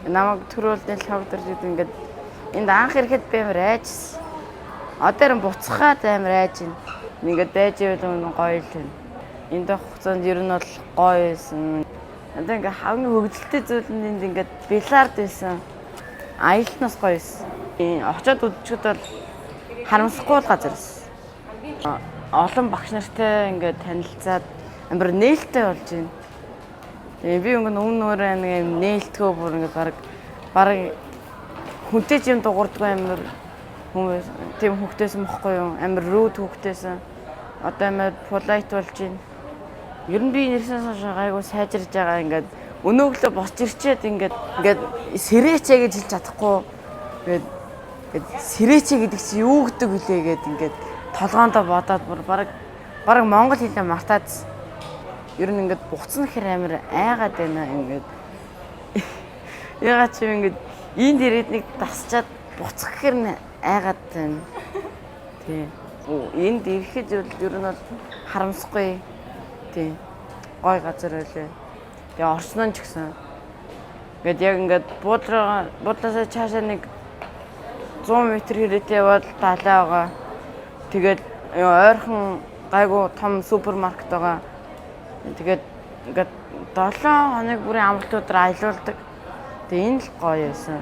Намайг төрүүлдэл хавдарж ингээд энд анх ирэхэд би амар айжсэн. Одоо буцахад амар айж байна. Ингээд байж ивэл гоё л байна. Энд хугацаанд ер нь бол гоё байсан. Одоо ингээд хамгийн хөвгөлтэй зүйл нь энд ингээд бильярд байсан. Аялалнаас гоё байсан. Очоод үдчихэд бол харамсахгүй газар байсан. Олон багш нартай ингээд танилцаад амар нээлттэй болж байна. Тэгээ би өмнө өөрөө нэг юм нээлтгөө бүр ингээд бараг хүнтэй юм дуурдгүй амар хүмүүс тийм хөвгтэйсэн бохгүй юу? Амар rude хөвгтэйсэн. Одоо амар polite болж байна. Ер нь би нэрсэн хойш гайгүй сайжирж байгаа ингээд өнөөгөө босч ирчээд ингээд сэрэчээ гэж хэлж чадахгүй. Ингээд сэрэчээ гэдэг чинь юу гэдэг вүлээ гээд ингээд толгоондоо бодоод бүр бараг монгол хэлээ мартаадсэн. Ер нь ингээд буцна гэхэр амар айгаад байна ингээд. Ягаад ч юм ингээд энд ирээд нэг тасчаад буцах гэхэр нь айгаад байна. Тий. Энд ирэхэд ер нь бол харамсахгүй. Тий. Гой газар байлаа. Тэгээ орсноо ч гэсэн. Ингээд яг ингээд буудлаасаа цаашаа нэг 100 м хэрэтээ яваад талаа байгаа. Тэгээд ойрхон гайгүй том супермаркет байгаа. Тэгээд ингээд 7 хоног бүрийн амралтуудаар аялуулдаг. Тэгээ энэ л гоё байсан.